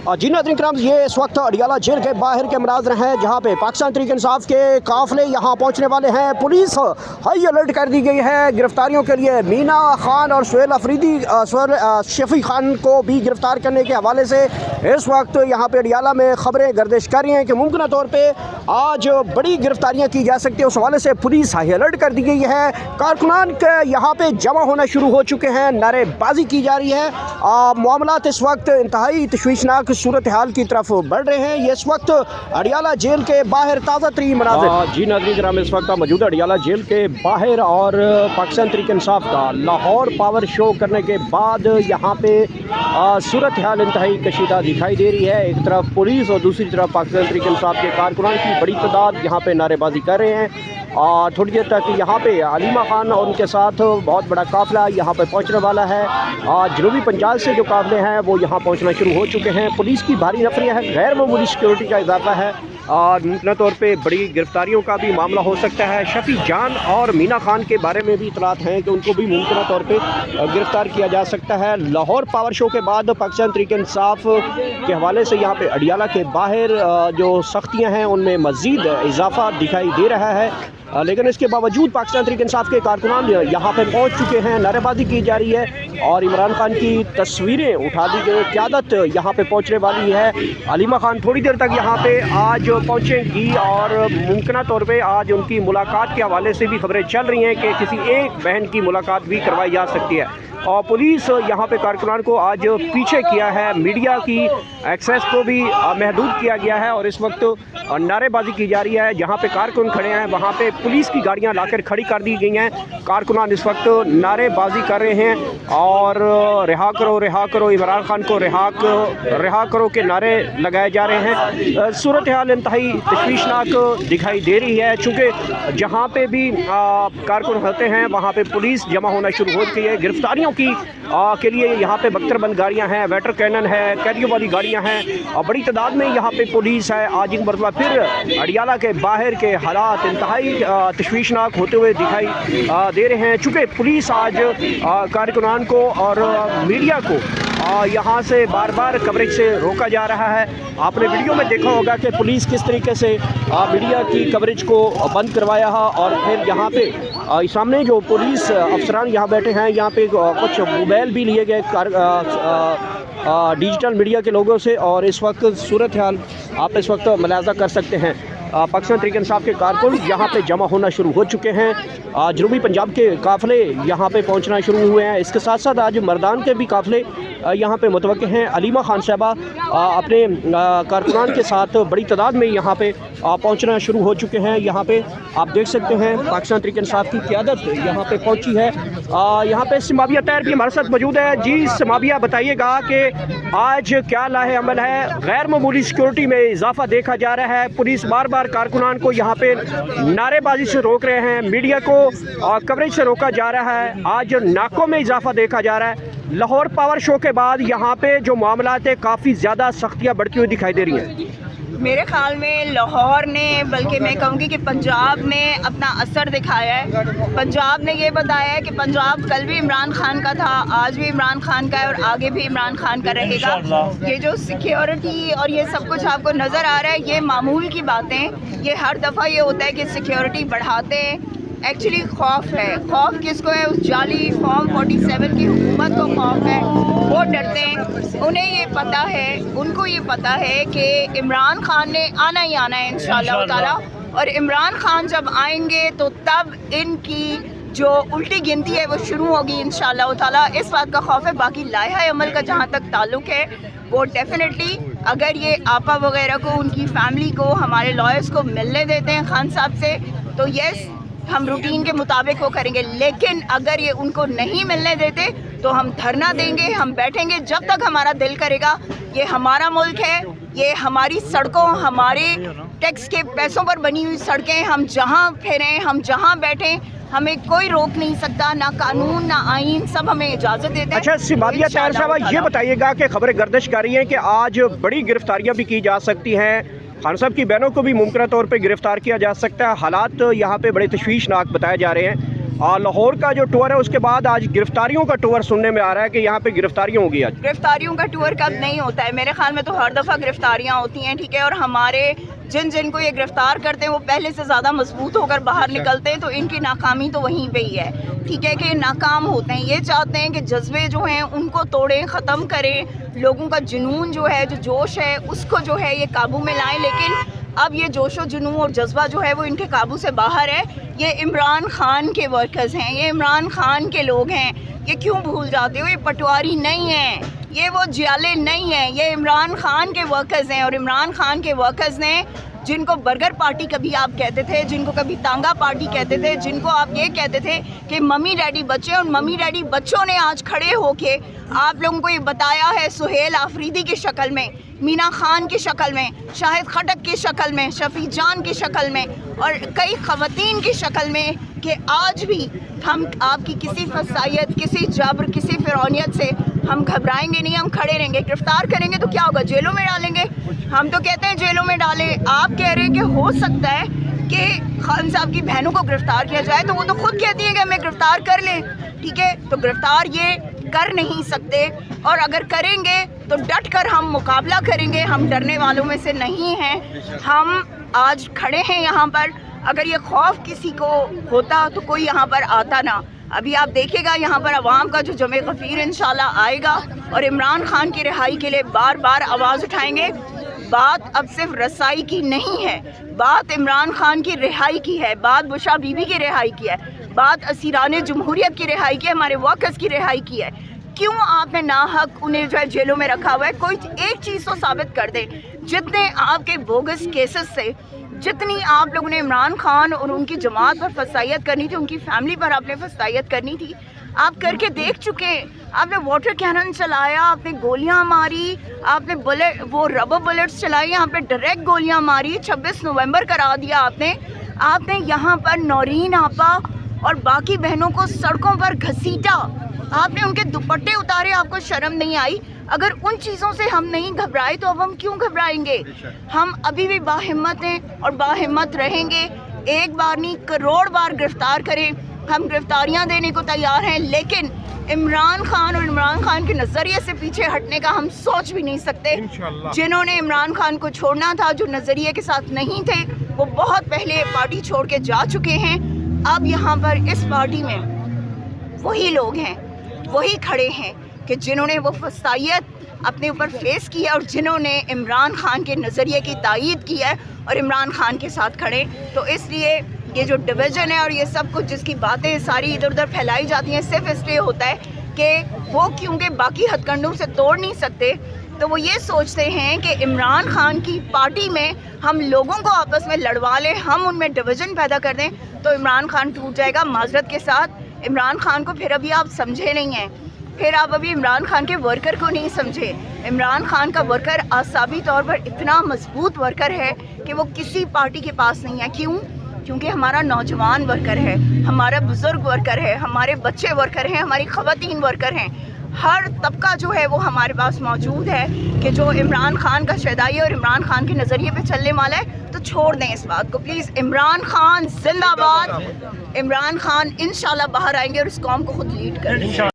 जी नाज़रीन करम, ये इस वक्त अडियाला जेल के बाहर के मनाज़र हैं जहाँ पे पाकिस्तान तहरीक इंसाफ के काफ़िले यहाँ पहुँचने वाले हैं। पुलिस हाई अलर्ट कर दी गई है गिरफ्तारियों के लिए। मीना खान और सुहेल अफरीदी शफी खान को भी गिरफ्तार करने के हवाले से इस वक्त यहाँ पे अडियाला में खबरें गर्दिश कर रही हैं कि मुमकिन तौर पर आज बड़ी गिरफ्तारियाँ की जा सकती हैं। उस हवाले से पुलिस हाई अलर्ट कर दी गई है। कारकुनान के यहाँ पे जमा होना शुरू हो चुके हैं, नारेबाजी की जा रही है। मामलात इस वक्त इंतहाई तशवीशनाक सूरत हाल की तरफ बढ़ रहे हैं। ये इस वक्त अडियाला जेल के बाहर ताज़ा तरीन मनाज़िर। जी नाज़रीन कराम, इस वक्त मौजूद अडियाला जेल के बाहर और पाकिस्तान तहरीक इंसाफ का लाहौर पावर शो करने के बाद यहाँ पे सूरत हाल इंतहाई कशीदा दिखाई दे रही है। एक तरफ पुलिस और दूसरी तरफ पाकिस्तान तहरीक इंसाफ के कारकुनान की बड़ी तादाद यहाँ पे नारेबाजी कर रहे हैं। और थोड़ी देर तक यहाँ पे अलीमा खान और उनके साथ बहुत बड़ा काफ़िला यहाँ पे पहुँचने वाला है। जनूबी पंजाब से जो काफ़िले हैं वो यहाँ पहुँचना शुरू हो चुके हैं। पुलिस की भारी नफरियाँ हैं, गैर मामूली सिक्योरिटी का इजाफा है और मुमकिन तौर पे बड़ी गिरफ्तारियों का भी मामला हो सकता है। शफी जान और मीना खान के बारे में भी इतलात हैं कि उनको भी मुमकिन तौर पे गिरफ्तार किया जा सकता है। लाहौर पावर शो के बाद पाकिस्तान तहरीक इंसाफ के हवाले से यहाँ पे अडियाला के बाहर जो सख्तियाँ हैं उनमें मज़ीद इजाफा दिखाई दे रहा है। लेकिन इसके बावजूद पाकिस्तान तहरीक इंसाफ के कारकुनान यहाँ पे पहुँच चुके हैं, नारेबाजी की जा रही है और इमरान खान की तस्वीरें उठा दी गई। क़यादत यहाँ पे पहुँचने वाली है। अलीमा खान थोड़ी देर तक यहाँ पे आज पहुँचेंगी और मुमकिन तौर पे आज उनकी मुलाकात के हवाले से भी खबरें चल रही हैं कि किसी एक बहन की मुलाकात भी करवाई जा सकती है। और पुलिस यहाँ पे कारकुनान को आज पीछे किया है, मीडिया की एक्सेस को भी महदूद किया गया है और इस वक्त नारेबाजी की जा रही है। जहाँ पे कारकुन खड़े हैं वहाँ पे पुलिस की गाड़ियाँ लाकर खड़ी कर दी गई हैं। कारकुनान इस वक्त नारेबाजी कर रहे हैं और रिहा करो इमरान खान को रिहा करो के नारे लगाए जा रहे हैं। सूरत हाल इंतहाई तशवीशनाक दिखाई दे रही है। चूँकि जहाँ पे भी कारकुन होते हैं वहाँ पे पुलिस जमा होना शुरू हो गई है। गिरफ्तारियों के लिए यहाँ पे बख्तरबंद गाड़ियाँ हैं, वेटर कैनन है, कैदियों वाली गाड़ियाँ हैं और बड़ी तादाद में यहाँ पे पुलिस है। आज एक मरतबा फिर अडियाला के बाहर के हालात इंतहाई तशवीशनाक होते हुए दिखाई दे रहे हैं। चूँकि पुलिस आज कारकुनान को और मीडिया को यहाँ से बार बार कवरेज से रोका जा रहा है। आपने वीडियो में देखा होगा कि पुलिस किस तरीके से मीडिया की कवरेज को बंद करवाया है और फिर यहाँ पे सामने जो पुलिस अफसरान यहाँ बैठे हैं, यहाँ पे कुछ मोबाइल भी लिए गए डिजिटल मीडिया के लोगों से। और इस वक्त सूरत हाल आप इस वक्त मुलाज़ा कर सकते हैं, पाकिस्तान तहरीक इंसाफ के कारकुन यहाँ पे जमा होना शुरू हो चुके हैं। जनूबी पंजाब के काफ़िले यहाँ पे पहुँचना शुरू हुए हैं। इसके साथ साथ आज मर्दान के भी काफ़िले यहाँ पे मुतवक्किल हैं। अलीमा खान साहबा अपने कारकुनान के साथ बड़ी तादाद में यहाँ पे पहुँचना शुरू हो चुके हैं। यहाँ पे आप देख सकते हैं पाकिस्तान तहरीक इंसाफ की क़यादत यहाँ पे पहुँची है। यहाँ पे समाविया तैयार भी हमारे साथ मौजूद है। जी समाविया, बताइएगा कि आज क्या लाहे अमल है? गैर मामूली सिक्योरिटी में इजाफा देखा जा रहा है। पुलिस बार बार कारकुनान को यहाँ पे नारेबाजी से रोक रहे हैं, मीडिया को कवरेज से रोका जा रहा है। आज नाकों में इजाफा देखा जा रहा है। लाहौर पावर शो के बाद यहाँ पे जो मामलात है काफ़ी ज़्यादा सख्तियाँ बढ़ती हुई दिखाई दे रही हैं। मेरे ख्याल में लाहौर ने, बल्कि मैं कहूँगी कि पंजाब ने अपना असर दिखाया है। पंजाब ने ये बताया है कि पंजाब कल भी इमरान खान का था, आज भी इमरान खान का है और आगे भी इमरान खान का रहेगा। ये जो सिक्योरिटी और ये सब कुछ आपको नज़र आ रहा है, ये मामूल की बातें। ये हर दफ़ा ये होता है कि सिक्योरिटी बढ़ाते हैं। एक्चुअली खौफ है। खौफ किसको है? उस जाली फॉर्म 47 की हुकूमत को खौफ है। वो डरते हैं, उन्हें ये पता है, उनको ये पता है कि इमरान खान ने आना ही आना है इंशाअल्लाह ताला। और इमरान खान जब आएंगे तो तब इनकी जो उल्टी गिनती है वो शुरू होगी इंशाअल्लाह ताला। इस बात का खौफ है। बाकी लाया अमल का जहाँ तक ताल्लुक़ है वो डेफिनेटली अगर ये आपा वगैरह को, उनकी फैमिली को, हमारे लॉयर्स को मिलने देते हैं खान साहब से तो यस हम रूटीन के मुताबिक वो करेंगे। लेकिन अगर ये उनको नहीं मिलने देते तो हम धरना देंगे, हम बैठेंगे जब तक हमारा दिल करेगा। ये हमारा मुल्क है, ये हमारी सड़कों, हमारे टैक्स के पैसों पर बनी हुई सड़कें। हम जहाँ फिरें, हम जहाँ बैठें, हमें कोई रोक नहीं सकता, ना कानून ना आईन, सब हमें इजाज़त देते हैं। अच्छा सिमाविया तैयार साहबा, ये बताइएगा कि खबरें गर्दिश कर रही हैं कि आज बड़ी गिरफ्तारियाँ भी की जा सकती हैं। खान साहब की बहनों को भी मुमकिन तौर पे गिरफ्तार किया जा सकता है। हालात यहाँ पे बड़े तशवीशनाक बताए जा रहे हैं लाहौर का जो टूर है उसके बाद आज गिरफ्तारियों का टूर सुनने में आ रहा है कि यहाँ पे गिरफ्तारियाँ होगी आज। गिरफ्तारियों का टूर कब नहीं होता है, मेरे ख्याल में तो हर दफ़ा गिरफ्तारियाँ होती हैं, ठीक है। और हमारे जिन को ये गिरफ्तार करते हैं वो पहले से ज़्यादा मजबूत होकर बाहर निकलते हैं, तो इनकी नाकामी तो वहीं पे ही है, ठीक है, कि ये नाकाम होते हैं। ये चाहते हैं कि जज्बे जो हैं उनको तोड़ें, ख़त्म करें, लोगों का जुनून जो है, जो जोश है उसको जो है ये काबू में लाएं। लेकिन अब ये जोशो जुनून और जज्बा जो है वो इनके काबू से बाहर है। ये इमरान खान के वर्कर्स हैं, ये इमरान खान के लोग हैं, ये क्यों भूल जाते हो? ये पटवारी नहीं हैं, ये वो जियाले नहीं हैं, ये इमरान खान के वर्कर्स हैं। और इमरान खान के वर्कर्स ने जिनको बर्गर पार्टी कभी आप कहते थे, जिनको कभी तांगा पार्टी कहते थे, जिनको आप ये कहते थे कि मम्मी डैडी बच्चे, और मम्मी डैडी बच्चों ने आज खड़े होके आप लोगों को ये बताया है सुहेल आफरीदी की शक्ल में, मीना खान की शक्ल में, शाहिद खटक की शक्ल में, शफी जान की शक्ल में और कई ख़वातीन की शक्ल में कि आज भी हम आपकी किसी फसायत, किसी जबर, किसी फिरौनियत से हम घबराएंगे नहीं, हम खड़े रहेंगे। गिरफ्तार करेंगे तो क्या होगा? जेलों में डालेंगे। हम तो कहते हैं जेलों में डालें, आप कह रहे हैं कि हो सकता है कि खान साहब की बहनों को गिरफ्तार किया जाए, तो वो तो खुद कहती है कि हमें गिरफ्तार कर लें, ठीक है। तो गिरफ्तार ये कर नहीं सकते, और अगर करेंगे तो डट कर हम मुकाबला करेंगे, हम डरने वालों में से नहीं हैं। हम आज खड़े हैं यहाँ पर, अगर ये खौफ किसी को होता तो कोई यहाँ पर आता ना। अभी आप देखिएगा यहाँ पर अवाम का जो जमे गफीर इंशाल्लाह आएगा और इमरान खान की रिहाई के लिए बार बार आवाज़ उठाएंगे। बात अब सिर्फ रसाई की नहीं है, बात इमरान खान की रिहाई की है, बात बुशरा बीबी की रिहाई की है, बात असीरान जमहूरियत की रिहाई की है, हमारे वर्कर्स की रिहाई की है। क्यों आपने नाहक उन्हें जो है जेलों में रखा हुआ है? कोई एक चीज़ तो साबित कर दे। जितने आपके बोगस केसेस से, जितनी आप लोगों ने इमरान खान और उनकी जमात पर फसायत करनी थी, उनकी फैमिली पर आपने फसायत करनी थी, आप करके देख चुके। आपने वाटर कैनन चलाया, आपने गोलियां मारी, आपने वो रबर बुलेट्स चलाई, यहाँ पे डायरेक्ट गोलियां मारी, 26 नवंबर करा दिया आपने यहाँ पर नौरीन आपा और बाकी बहनों को सड़कों पर घसीटा, आपने उनके दुपट्टे उतारे, आपको शर्म नहीं आई? अगर उन चीज़ों से हम नहीं घबराए तो अब हम क्यों घबराएंगे? हम अभी भी बाहिम्मत हैं और बाहिम्मत रहेंगे। एक बार नहीं, करोड़ बार गिरफ्तार करें, हम गिरफ्तारियां देने को तैयार हैं, लेकिन इमरान खान और इमरान खान के नज़रिए से पीछे हटने का हम सोच भी नहीं सकते। जिन्होंने इमरान खान को छोड़ना था, जो नज़रिए के साथ नहीं थे, वो बहुत पहले पार्टी छोड़ के जा चुके हैं। अब यहाँ पर इस पार्टी में वही लोग हैं, वही खड़े हैं कि जिन्होंने वो फसायत अपने ऊपर फेस की है और जिन्होंने इमरान खान के नज़रिए की तायीद की है और इमरान खान के साथ खड़े। तो इसलिए ये जो डिवीज़न है और ये सब कुछ जिसकी बातें सारी इधर उधर फैलाई जाती हैं, सिर्फ इसलिए होता है कि वो क्योंकि बाकी हथकंडों से तोड़ नहीं सकते, तो वो ये सोचते हैं कि इमरान खान की पार्टी में हम लोगों को आपस में लड़वा लें, हम उनमें डिवीज़न पैदा कर दें, तो इमरान खान टूट जाएगा। माजरत के साथ इमरान खान को फिर अभी आप समझे नहीं हैं, फिर आप अभी इमरान खान के वर्कर को नहीं समझे। इमरान खान का वर्कर आसाबी तौर पर इतना मजबूत वर्कर है कि वो किसी पार्टी के पास नहीं है। क्यों? क्योंकि हमारा नौजवान वर्कर है, हमारा बुज़ुर्ग वर्कर है, हमारे बच्चे वर्कर हैं, हमारी ख़वातीन वर्कर हैं, हर तबका जो है वो हमारे पास मौजूद है कि जो इमरान खान का शहदाई और इमरान खान के नज़रिए पे चलने वाला है। तो छोड़ दें इस बात को प्लीज़। इमरान खान जिंदाबाद। इमरान खान इंशाल्लाह बाहर आएंगे और इस कौम को खुद लीड करेंगे।